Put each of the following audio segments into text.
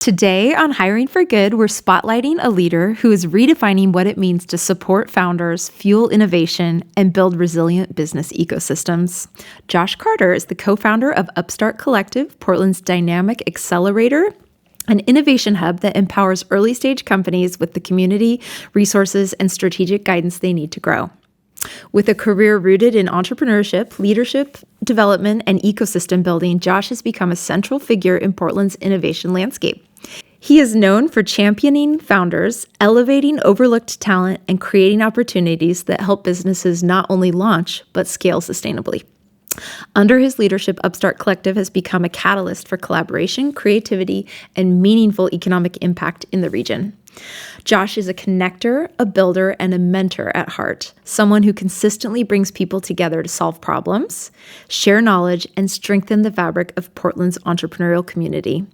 Today on Hiring for Good, we're spotlighting a leader who is redefining what it means to support founders, fuel innovation, and build resilient business ecosystems. Josh Carter is the co-founder of UpStart Collective, Portland's dynamic accelerator, an innovation hub that empowers early-stage companies with the community, resources, and strategic guidance they need to grow. With a career rooted in entrepreneurship, leadership development, and ecosystem building, Josh has become a central figure in Portland's innovation landscape. He is known for championing founders, elevating overlooked talent, and creating opportunities that help businesses not only launch, but scale sustainably. Under his leadership, UpStart Collective has become a catalyst for collaboration, creativity, and meaningful economic impact in the region. Josh is a connector, a builder, and a mentor at heart, someone who consistently brings people together to solve problems, share knowledge, and strengthen the fabric of Portland's entrepreneurial community.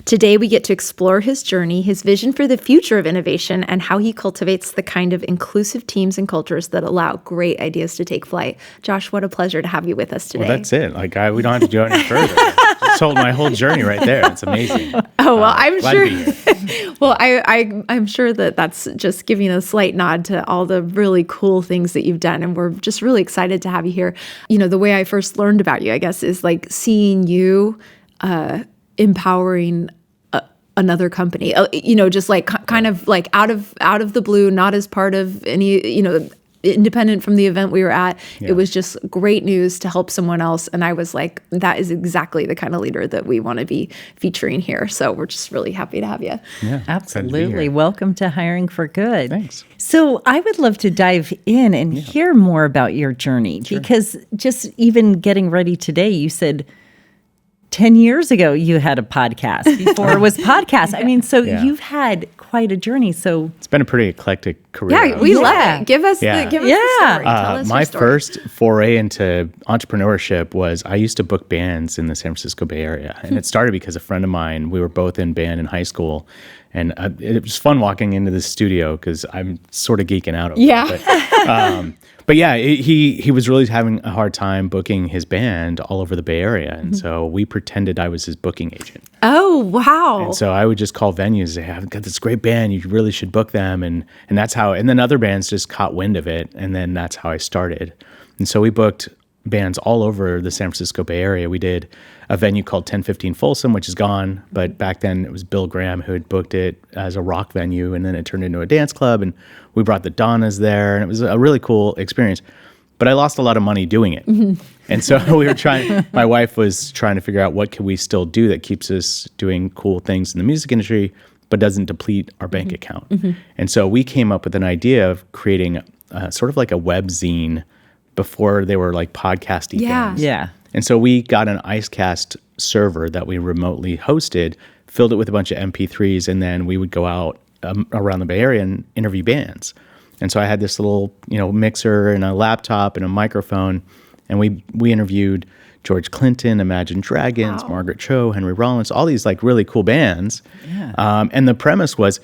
Today, we get to explore his journey, his vision for the future of innovation, and how he cultivates the kind of inclusive teams and cultures that allow great ideas to take flight. Josh, what a pleasure to have you with us today. Well, that's it. We don't have to go any further. Just told my whole journey right there. It's amazing. Oh, well, I'm glad sure. to be here. Well, I'm sure that that's just giving a slight nod to all the really cool things that you've done. And we're just really excited to have you here. You know, the way I first learned about you, I guess, is like seeing you empowering another company, just like kind of like out of the blue, not as part of any, independent from the event we were at. Yeah. It was just great news to help someone else. And I was like, that is exactly the kind of leader that we want to be featuring here. So we're just really happy to have you. Yeah, absolutely. Welcome to Hiring for Good. Thanks. So I would love to dive in and hear more about your journey, because just even getting ready today, you said 10 years ago you had a podcast before it was podcast. I mean, so you've had quite a journey. So it's been a pretty eclectic career. Yeah, we love it. Give us the story. Tell us my your story. first foray into entrepreneurship was I used to book bands in the San Francisco Bay Area. And it started because a friend of mine, we were both in band in high school. And it was fun walking into the studio because I'm sort of geeking out over it. But yeah, he was really having a hard time booking his band all over the Bay Area. And so we pretended I was his booking agent. Oh, wow. And so I would just call venues and say, I've got this great band, you really should book them. And that's how, and then other bands just caught wind of it. And then that's how I started. And so we booked bands all over the San Francisco Bay Area. We did a venue called 1015 Folsom, which is gone. But back then it was Bill Graham who had booked it as a rock venue. And then it turned into a dance club. And we brought the Donnas there. And it was a really cool experience. But I lost a lot of money doing it. Mm-hmm. And so my wife was trying to figure out what could we still do that keeps us doing cool things in the music industry, but doesn't deplete our bank account. Mm-hmm. And so we came up with an idea of creating sort of like a web zine before they were like podcasty things. Yeah. And so we got an IceCast server that we remotely hosted, filled it with a bunch of MP3s, and then we would go out around the Bay Area and interview bands. And so I had this little, mixer and a laptop and a microphone, and we interviewed George Clinton, Imagine Dragons, Margaret Cho, Henry Rollins, all these like really cool bands. Yeah. And the premise was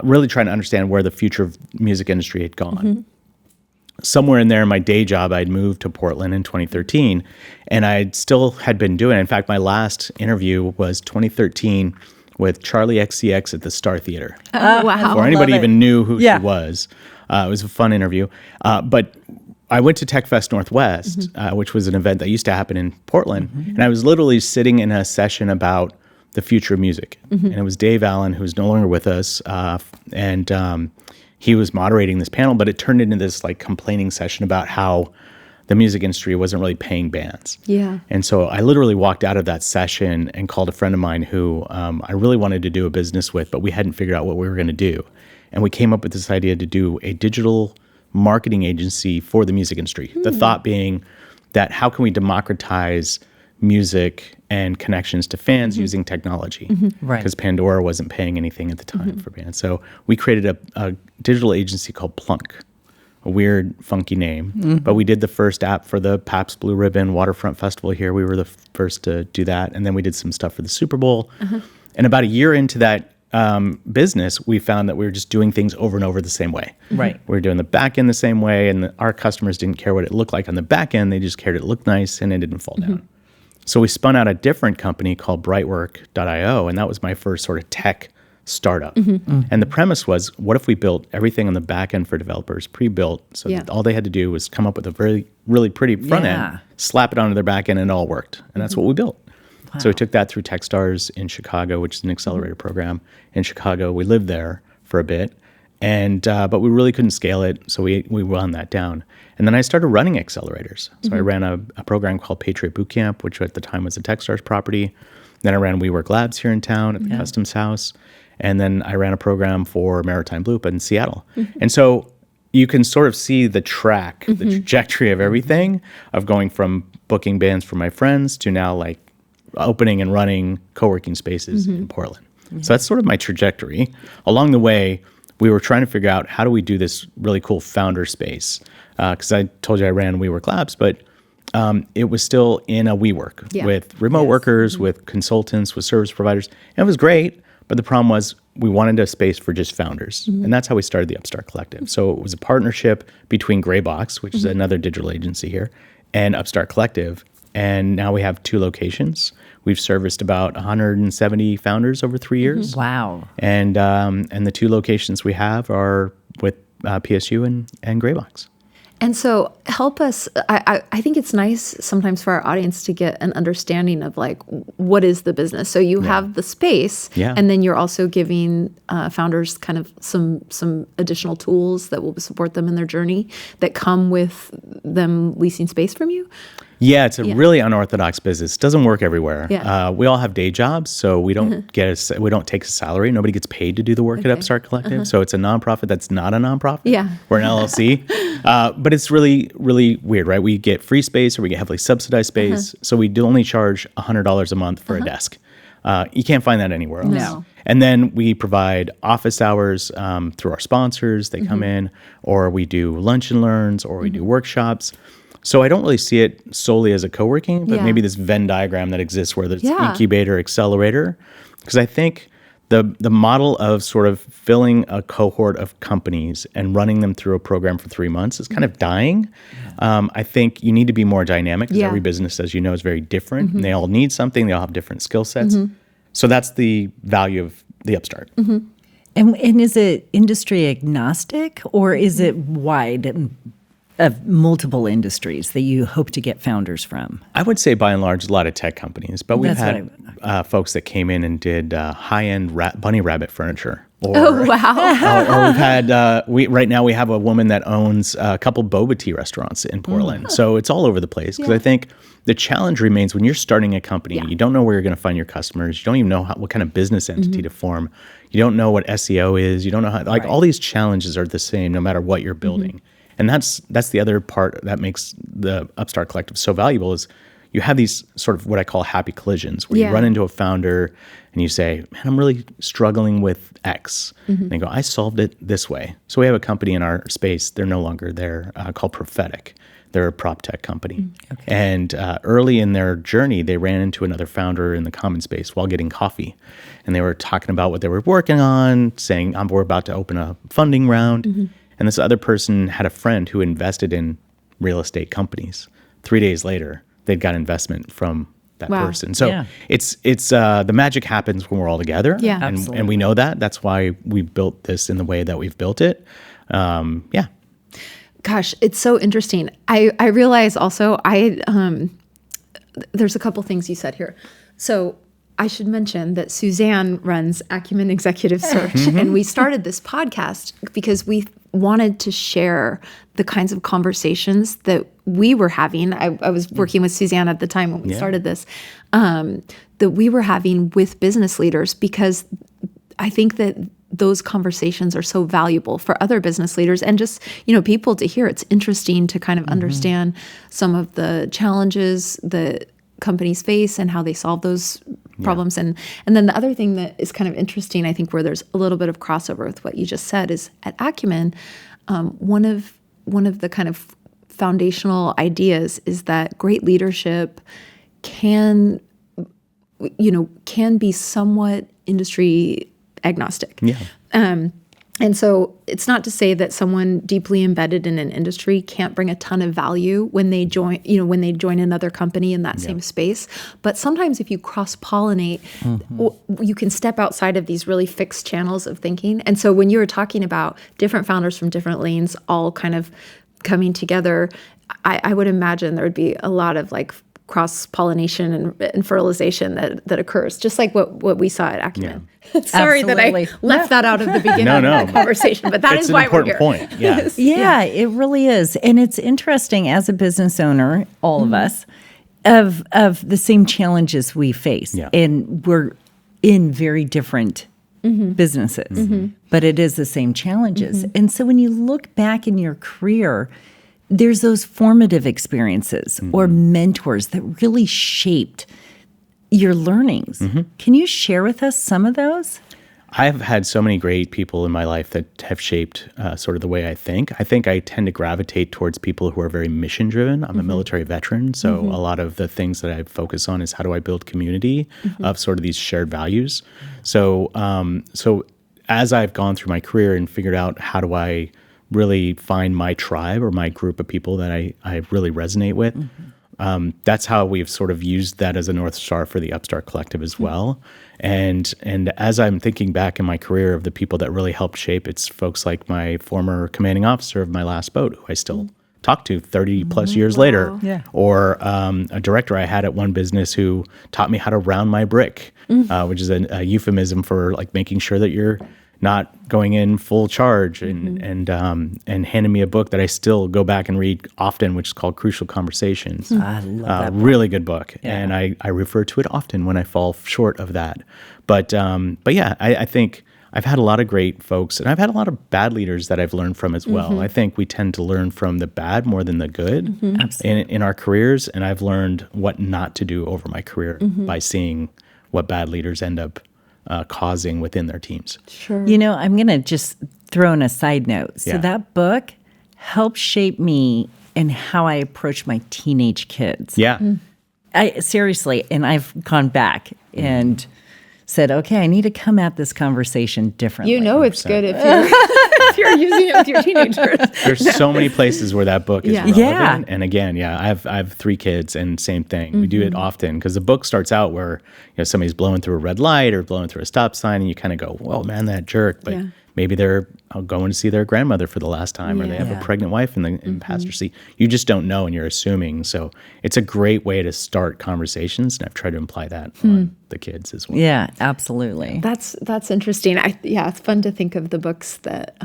really trying to understand where the future of music industry had gone. Mm-hmm. Somewhere in there in my day job, I'd moved to Portland in 2013, and I still had been doing it. In fact, my last interview was 2013 with Charlie XCX at the Star Theater. Oh, wow. Before anybody even knew who she was. It was a fun interview. But I went to TechFest Northwest, which was an event that used to happen in Portland, and I was literally sitting in a session about the future of music. And it was Dave Allen, who's no longer with us, and he was moderating this panel, but it turned into this like complaining session about how the music industry wasn't really paying bands. Yeah. And so I literally walked out of that session and called a friend of mine who I really wanted to do a business with, but we hadn't figured out what we were going to do. And we came up with this idea to do a digital marketing agency for the music industry. The thought being that how can we democratize music and connections to fans using technology? Right. Because Pandora wasn't paying anything at the time for bands. So we created a digital agency called Plunk, a weird, funky name. But we did the first app for the Pabst Blue Ribbon Waterfront Festival here. We were the first to do that. And then we did some stuff for the Super Bowl. And about a year into that business, we found that we were just doing things over and over the same way. Right. We were doing the back end the same way, and our customers didn't care what it looked like on the back end. They just cared it looked nice and it didn't fall down. So we spun out a different company called brightwork.io, and that was my first sort of tech startup. And the premise was, what if we built everything on the back end for developers pre-built, so that all they had to do was come up with a really pretty front end, slap it onto their back end, and it all worked. And that's what we built. Wow. So we took that through Techstars in Chicago, which is an accelerator program in Chicago. We lived there for a bit, and but we really couldn't scale it, so we wound that down. And then I started running accelerators. So I ran a program called Patriot Bootcamp, which at the time was a Techstars property. Then I ran WeWork Labs here in town at the Customs House. And then I ran a program for Maritime Loop in Seattle. And so you can sort of see the track, the trajectory of everything, of going from booking bands for my friends to now like opening and running co-working spaces in Portland. So that's sort of my trajectory. Along the way, we were trying to figure out, how do we do this really cool founder space? Because I told you I ran WeWork Labs, but it was still in a WeWork with remote workers, with consultants, with service providers. And it was great, but the problem was we wanted a space for just founders. And that's how we started the UpStart Collective. So it was a partnership between Graybox, which is another digital agency here, and UpStart Collective. And now we have 2 locations. We've serviced about 170 founders over 3 years. Wow. And the 2 locations we have are with PSU and Graybox. And so help us, I think it's nice sometimes for our audience to get an understanding of like, what is the business? So you have the space, and then you're also giving founders kind of some additional tools that will support them in their journey that come with them leasing space from you? Yeah, it's a really unorthodox business. It doesn't work everywhere. Yeah. We all have day jobs, so we don't we don't take a salary. Nobody gets paid to do the work at UpStart Collective. So it's a nonprofit that's not a nonprofit. Yeah. We're an LLC. But it's really, really weird, right? We get free space or we get heavily subsidized space. So we do only charge $100 a month for a desk. You can't find that anywhere else. No. And then we provide office hours through our sponsors. They come in, or we do lunch and learns, or we do workshops. So I don't really see it solely as a co-working, but maybe this Venn diagram that exists where there's incubator, accelerator. Because I think the model of sort of filling a cohort of companies and running them through a program for 3 months is kind of dying. I think you need to be more dynamic, because every business, as you know, is very different. And they all need something. They all have different skill sets. So that's the value of the UpStart. And is it industry agnostic, or is it wide and of multiple industries that you hope to get founders from? I would say by and large, a lot of tech companies, but we've had folks that came in and did high-end bunny rabbit furniture. Or we've had, right now we have a woman that owns a couple boba tea restaurants in Portland. So it's all over the place, because I think the challenge remains when you're starting a company, you don't know where you're going to find your customers. You don't even know what kind of business entity to form. You don't know what SEO is. You don't know how, all these challenges are the same no matter what you're building. And that's the other part that makes the UpStart Collective so valuable, is you have these sort of what I call happy collisions, where you run into a founder and you say, man, I'm really struggling with X. And they go, I solved it this way. So we have a company in our space, they're no longer there, called Prophetic. They're a prop tech company. And early in their journey, they ran into another founder in the common space while getting coffee. And they were talking about what they were working on, saying, we're about to open a funding round. And this other person had a friend who invested in real estate companies. 3 days later, they'd got investment from that person. So it's the magic happens when we're all together. And we know that. That's why we built this in the way that we've built it. Gosh, it's so interesting. I realize also there's a couple things you said here. So I should mention that Suzanne runs Acumen Executive Search, and we started this podcast because we wanted to share the kinds of conversations that we were having. I was working with Suzanne at the time when we started this, that we were having with business leaders, because I think that those conversations are so valuable for other business leaders and just, people to hear. It's interesting to kind of understand some of the challenges that companies face and how they solve those problems. And then the other thing that is kind of interesting, I think, where there's a little bit of crossover with what you just said, is at Acumen, one of the kind of foundational ideas is that great leadership can be somewhat industry agnostic. And so it's not to say that someone deeply embedded in an industry can't bring a ton of value when they join, another company in that same space. But sometimes if you cross-pollinate, you can step outside of these really fixed channels of thinking. And so when you were talking about different founders from different lanes all kind of coming together, I would imagine there would be a lot of like cross-pollination and fertilization that occurs, just like what we saw at Acumen. Sorry Absolutely. that I left that out of the beginning of the conversation, but that is why we're here. It's an important point. Yeah. Yeah, it really is. And it's interesting as a business owner, all of us, of the same challenges we face. Yeah. And we're in very different businesses, but it is the same challenges. And so when you look back in your career, there's those formative experiences or mentors that really shaped your learnings. Can you share with us some of those? I've had so many great people in my life that have shaped sort of the way I think. I think I tend to gravitate towards people who are very mission driven. I'm a military veteran, so a lot of the things that I focus on is how do I build community of sort of these shared values. So, as I've gone through my career and figured out how do I really find my tribe or my group of people that I really resonate with, that's how we've sort of used that as a North Star for the UpStart Collective as well. And as I'm thinking back in my career of the people that really helped shape, it's folks like my former commanding officer of my last boat, who I still talk to 30 plus years later, or a director I had at one business who taught me how to round my brick, which is a euphemism for like making sure that you're not going in full charge, and handed me a book that I still go back and read often, which is called Crucial Conversations. I love that book. Really good book, and I refer to it often when I fall short of that. But yeah, I think I've had a lot of great folks, and I've had a lot of bad leaders that I've learned from as well. I think we tend to learn from the bad more than the good in our careers, and I've learned what not to do over my career by seeing what bad leaders end up causing within their teams. Sure. You know, I'm going to just throw in a side note. So Yeah. that book helped shape me in how I approach my teenage kids. Yeah. I seriously, and I've gone back and said, okay, I need to come at this conversation differently. You know it's good if you're using it with your teenagers. There's so many places where that book is Yeah. relevant. Yeah. And again, I have 3 kids, and same thing. We do it often because the book starts out where somebody's blowing through a red light or blowing through a stop sign, and you kind of go, "Well, man, that jerk." But maybe they're going to see their grandmother for the last time, or they have a pregnant wife in the passenger seat. You just don't know, and you're assuming. So it's a great way to start conversations, and I've tried to imply that on the kids as well. Yeah, absolutely. That's interesting. It's fun to think of the books that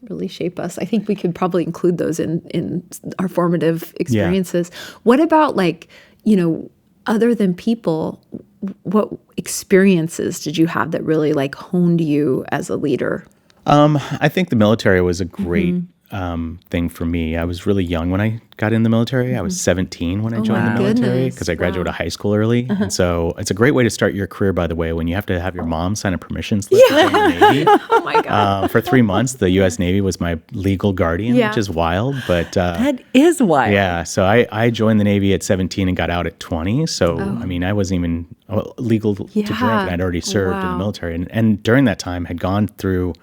really shape us. I think we could probably include those in our formative experiences. What about other than people, what experiences did you have that really honed you as a leader? I think the military was a great thing for me. I was really young when I got in the military. I was 17 when I joined the military because I graduated high school early. And so it's a great way to start your career, by the way, when you have to have your mom sign a permission slip to join the Navy. Oh my God. For 3 months, the U.S. Navy was my legal guardian, which is wild. But That is wild. yeah, so I joined the Navy at 17 and got out at 20. So, I mean, I wasn't even legal to drink, and I'd already served in the military. And during that time, had gone through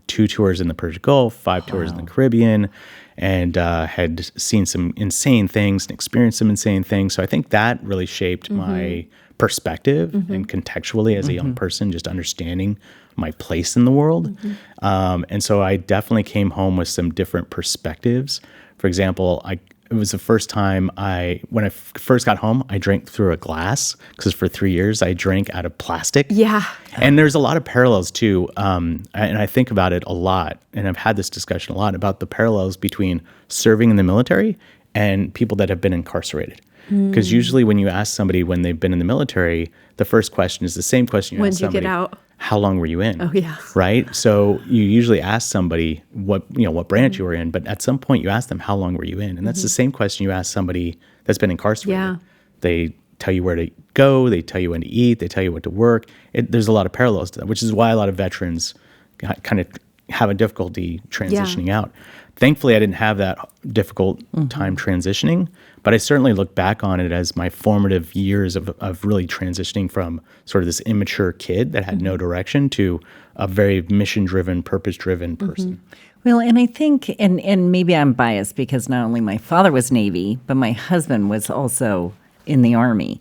2 tours in the Persian Gulf, 5 tours in the Caribbean, and had seen some insane things and experienced some insane things. So I think that really shaped my perspective and contextually as a young person, just understanding my place in the world. And so I definitely came home with some different perspectives. For example, it was the first time when I first got home, I drank through a glass because for 3 years I drank out of plastic. Yeah. And there's a lot of parallels too. And I think about it a lot, and I've had this discussion a lot about the parallels between serving in the military and people that have been incarcerated. Because usually when you ask somebody when they've been in the military, the first question is the same question you ask somebody. When did you get out? How long were you in? Oh, yeah. Right? So you usually ask somebody what branch you were in, but at some point you ask them, how long were you in? And that's the same question you ask somebody that's been incarcerated. Yeah. They tell you where to go, they tell you when to eat, they tell you what to work. There's a lot of parallels to that, which is why a lot of veterans kind of have a difficulty transitioning out. Thankfully, I didn't have that difficult time transitioning, but I certainly look back on it as my formative years of really transitioning from sort of this immature kid that had no direction to a very mission-driven, purpose-driven person. Well, and I think, and maybe I'm biased because not only my father was Navy, but my husband was also in the Army.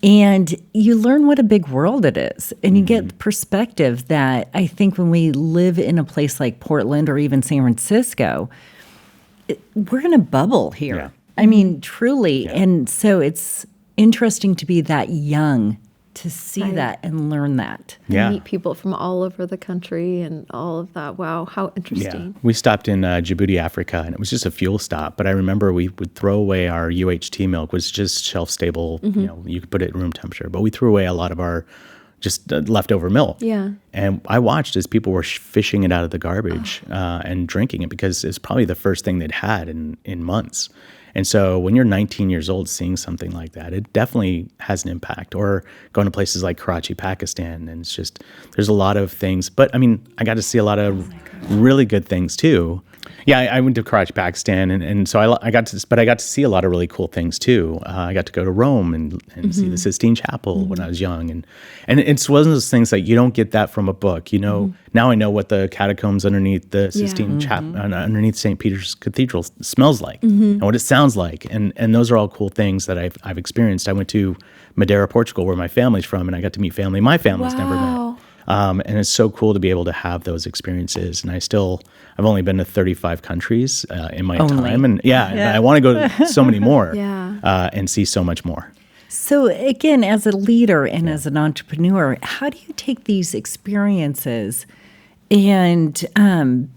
And you learn what a big world it is. And you get perspective that I think when we live in a place like Portland or even San Francisco, we're in a bubble here. Yeah. I mean, truly. Yeah. And so it's interesting to be that young to see that and learn that. And meet people from all over the country and all of that. Wow, how interesting. Yeah. We stopped in Djibouti, Africa, and it was just a fuel stop. But I remember we would throw away our UHT milk, which was just shelf stable. You could put it at room temperature. But we threw away a lot of our just leftover milk. Yeah. And I watched as people were fishing it out of the garbage and drinking it because it's probably the first thing they'd had in months. And so when you're 19 years old seeing something like that, it definitely has an impact. Or going to places like Karachi, Pakistan, and it's just, there's a lot of things. But I mean, I got to see a lot of really good things too. Yeah, I went to Karachi, Pakistan, and so I got to see a lot of really cool things too. I got to go to Rome and see the Sistine Chapel when I was young, and it's one of those things like you don't get that from a book. Now I know what the catacombs underneath the Sistine Chapel, underneath St. Peter's Cathedral smells like, and what it sounds like, and those are all cool things that I've experienced. I went to Madeira, Portugal, where my family's from, and I got to meet family my family's never met. And it's so cool to be able to have those experiences. And I've only been to 35 countries in my time. And I want to go to so many more and see so much more. So again, as a leader and as an entrepreneur, how do you take these experiences and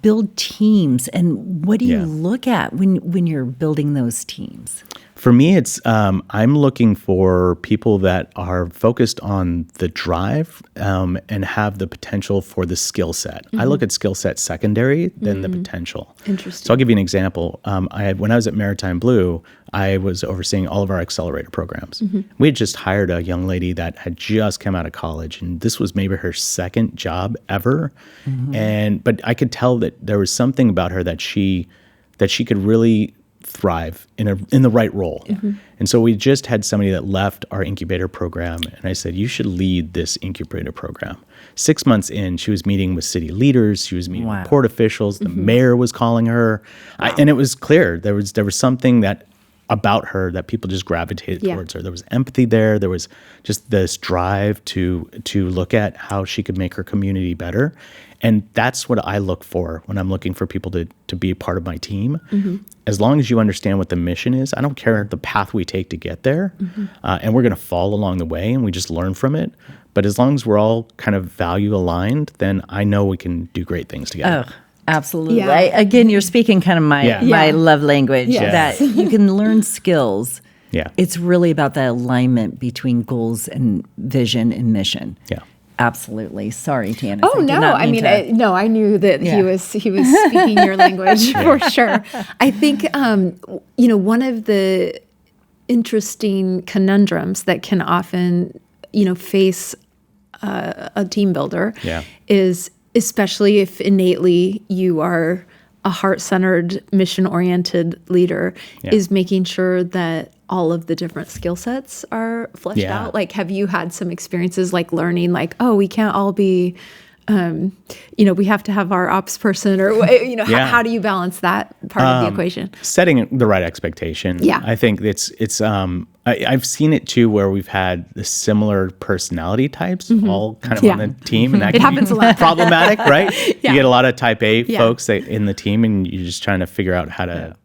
build teams? And what do you look at when you're building those teams? For me, it's I'm looking for people that are focused on the drive and have the potential for the skill set. I look at skill set secondary than the potential. Interesting. So I'll give you an example. When I was at Maritime Blue, I was overseeing all of our accelerator programs. We had just hired a young lady that had just come out of college, and this was maybe her second job ever. But I could tell that there was something about her that she could really thrive in the right role. And so we just had somebody that left our incubator program, and I said, you should lead this incubator program. 6 months in, she was meeting with city leaders, she was meeting with port officials, the mayor was calling her, and it was clear there was something that about her that people just gravitated towards her. There was empathy there. There was just this drive to look at how she could make her community better. And that's what I look for when I'm looking for people to be a part of my team. As long as you understand what the mission is, I don't care the path we take to get there. And we're going to fall along the way and we just learn from it. But as long as we're all kind of value aligned, then I know we can do great things together. Oh. Absolutely. Again, you're speaking kind of my love language, that you can learn skills. It's really about that alignment between goals and vision and mission. Absolutely. Sorry, Tiana. Oh, no. I mean, I knew that he was speaking your language for sure. I think, one of the interesting conundrums that can often, face a team builder is, especially if innately you are a heart-centered, mission-oriented leader, is making sure that all of the different skill sets are fleshed out. Like, have you had some experiences like learning, like, oh, we can't all be, we have to have our ops person, or, how do you balance that part of the equation? Setting the right expectation. I think it's I've seen it too, where we've had the similar personality types all kind of on the team, and that can happens be a lot. problematic, right? You get a lot of type A folks in the team, and you're just trying to figure out how to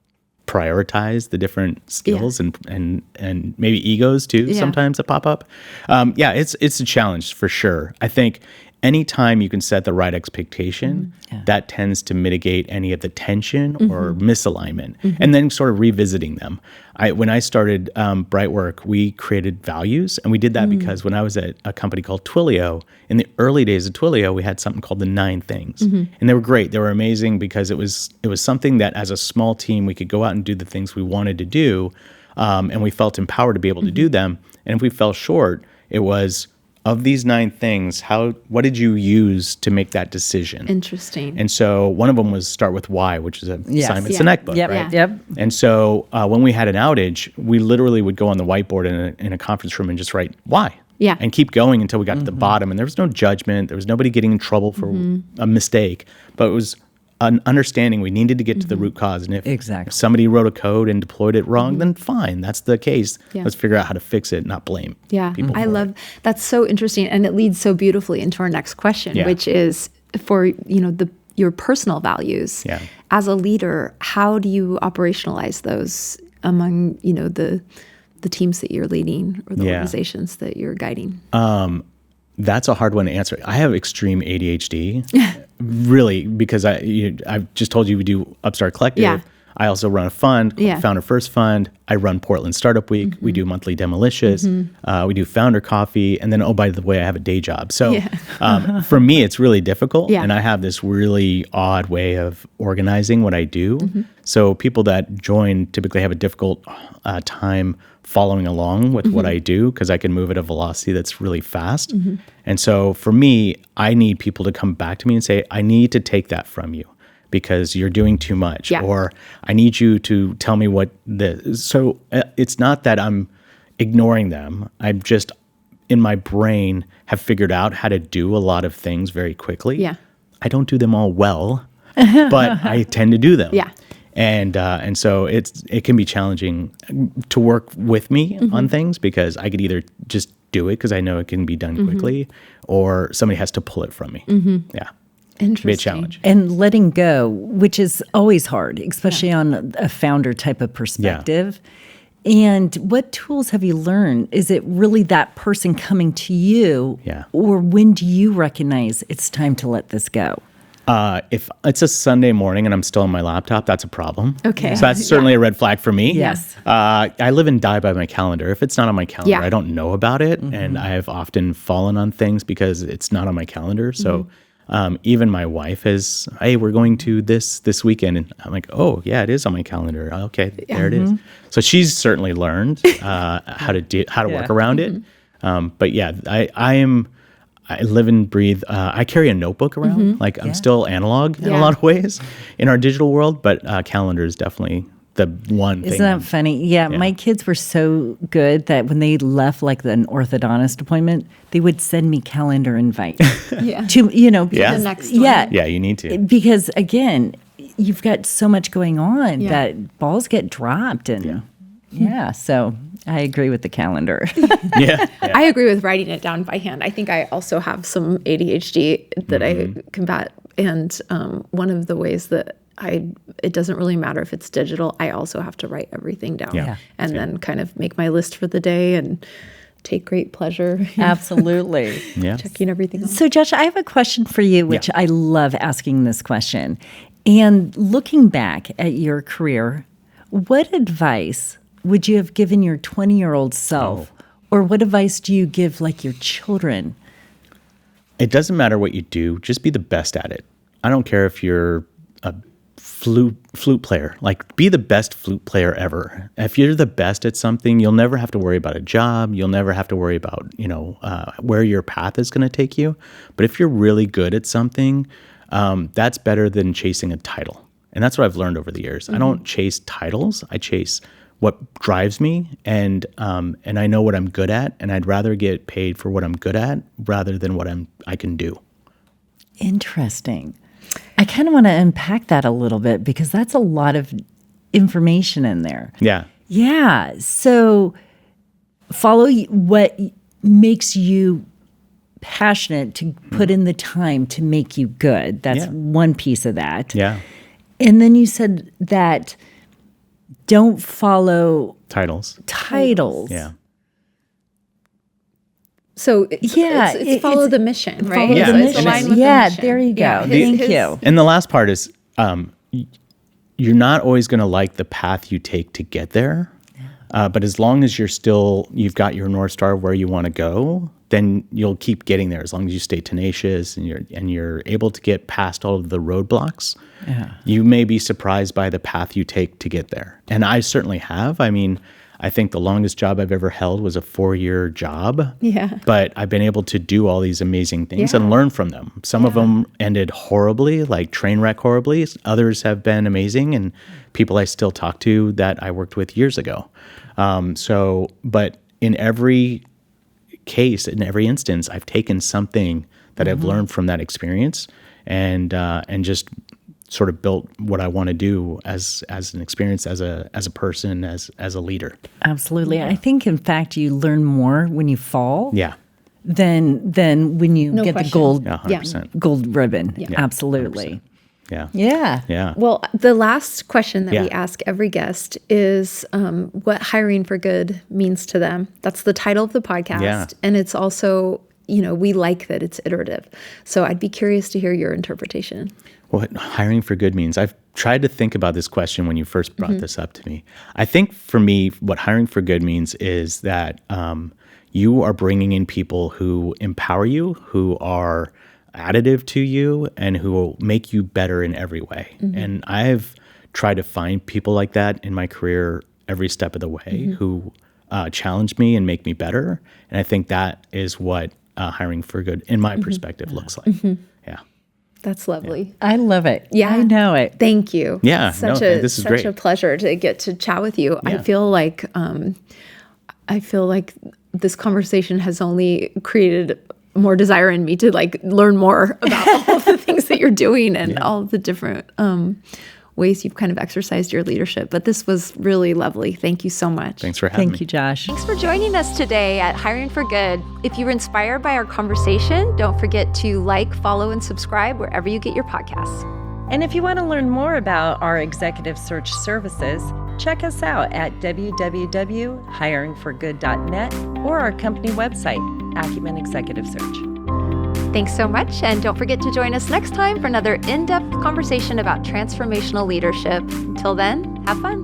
prioritize the different skills and maybe egos too sometimes that pop up. It's a challenge for sure. I think anytime you can set the right expectation, that tends to mitigate any of the tension or misalignment, and then sort of revisiting them. When I started Brightwork, we created values, and we did that because when I was at a company called Twilio, in the early days of Twilio, we had something called the 9 Things, and they were great. They were amazing because it was something that as a small team, we could go out and do the things we wanted to do, and we felt empowered to be able to do them. And if we fell short, it was of these 9 things, what did you use to make that decision? Interesting. And so one of them was start with why, which is a Simon Yeah. Sinek book, Yep. right? Yep. And so when we had an outage, we literally would go on the whiteboard in a conference room and just write why. Yeah. And keep going until we got to the bottom. And there was no judgment. There was nobody getting in trouble for a mistake. But it was an understanding we needed to get to the root cause. And if somebody wrote a code and deployed it wrong, then fine. That's the case. Yeah. Let's figure out how to fix it, not blame people I for love it. that's so interesting, and it leads so beautifully into our next question, which is for your personal values. Yeah. As a leader, how do you operationalize those among the teams that you're leading or the organizations that you're guiding? That's a hard one to answer. I have extreme ADHD, really, because I've just told you we do UpStart Collective. Yeah. I also run a fund, called Founder First Fund. I run Portland Startup Week. We do monthly Demolicious. We do Founder Coffee. And then, oh, by the way, I have a day job. So for me, it's really difficult. Yeah. And I have this really odd way of organizing what I do. So people that join typically have a difficult time following along with what I do because I can move at a velocity that's really fast. And so for me, I need people to come back to me and say, I need to take that from you because you're doing too much, or I need you to tell me what so it's not that I'm ignoring them. I'm just in my brain have figured out how to do a lot of things very quickly. Yeah. I don't do them all well, but I tend to do them. Yeah. And so it can be challenging to work with me on things because I could either just do it because I know it can be done quickly, or somebody has to pull it from me. Yeah. Interesting. Be a challenge. And letting go, which is always hard, especially on a founder type of perspective. And what tools have you learned? Is it really that person coming to you? Yeah. Or when do you recognize it's time to let this go? If it's a Sunday morning and I'm still on my laptop, that's a problem. Okay. So that's certainly a red flag for me. Yes. I live and die by my calendar. If it's not on my calendar, I don't know about it. And I have often fallen on things because it's not on my calendar. So even my wife is, hey, we're going to this weekend. And I'm like, oh, yeah, it is on my calendar. Okay, there it is. So she's certainly learned how to work around it. But yeah, I live and breathe. I carry a notebook around. Like I'm still analog in a lot of ways in our digital world, but calendar is definitely the one thing. Isn't that funny? Yeah, my kids were so good that when they left like an orthodontist appointment, they would send me calendar invites. To The next one. Yeah, you need to. Because again, you've got so much going on that balls get dropped and so I agree with the calendar. I agree with writing it down by hand. I think I also have some ADHD that I combat. And one of the ways that it doesn't really matter if it's digital, I also have to write everything down and then kind of make my list for the day and take great pleasure. Absolutely. Checking everything off. So Josh, I have a question for you, which I love asking this question. And looking back at your career, what advice would you have given your 20-year-old self? Or what advice do you give like your children? It doesn't matter what you do, just be the best at it. I don't care if you're a flute player. Like, be the best flute player ever. If you're the best at something, you'll never have to worry about a job. You'll never have to worry about, where your path is going to take you. But if you're really good at something, that's better than chasing a title. And that's what I've learned over the years. I don't chase titles. I chase what drives me, and I know what I'm good at, and I'd rather get paid for what I'm good at rather than what I can do. Interesting. I kind of want to unpack that a little bit because that's a lot of information in there. Yeah. Yeah. So follow what makes you passionate to put in the time to make you good. That's one piece of that. Yeah. And then you said that don't follow Titles. Yeah. So it's follow the mission, right? Follow the So it's mission. align with the Yeah, mission. there you go. Yeah, Thank you. And the last part is you're not always going to like the path you take to get there. But as long as you've got your North Star where you want to go, then you'll keep getting there as long as you stay tenacious and you're able to get past all of the roadblocks. Yeah. You may be surprised by the path you take to get there. And I certainly have. I mean, I think the longest job I've ever held was a 4-year job. Yeah. But I've been able to do all these amazing things Yeah. and learn from them. Some of them ended horribly, like train wreck horribly. Others have been amazing, and people I still talk to that I worked with years ago. But in every case, in every instance, I've taken something that I've learned from that experience and just sort of built what I want to do as an experience, as a person, as a leader. Absolutely. I think, in fact, you learn more when you fall Yeah. than when you get question. the gold, Yeah, 100%. gold ribbon. Yeah, Absolutely. 100%. Yeah. Yeah. Yeah. Well, the last question that we Yeah. ask every guest is what hiring for good means to them. That's the title of the podcast. Yeah. And it's also, we like that it's iterative. So I'd be curious to hear your interpretation. What hiring for good means. I've tried to think about this question when you first brought this up to me. I think for me, what hiring for good means is that you are bringing in people who empower you, who are additive to you, and who will make you better in every way. And I've tried to find people like that in my career every step of the way who challenge me and make me better. And I think that is what hiring for good, in my perspective, looks like. Yeah. That's lovely. I love it. Yeah. I know it. Thank you. Yeah, this is such great. a pleasure to get to chat with you. Yeah. I feel like this conversation has only created more desire in me to learn more about all of the things that you're doing and all the different ways you've kind of exercised your leadership. But this was really lovely. Thank you so much. Thanks for having me. Thank you, Josh. Thanks for joining us today at Hiring for Good. If you were inspired by our conversation, don't forget to follow, and subscribe wherever you get your podcasts. And if you want to learn more about our executive search services, check us out at www.hiringforgood.net or our company website, Acumen Executive Search. Thanks so much, and don't forget to join us next time for another in-depth conversation about transformational leadership. Until then, have fun.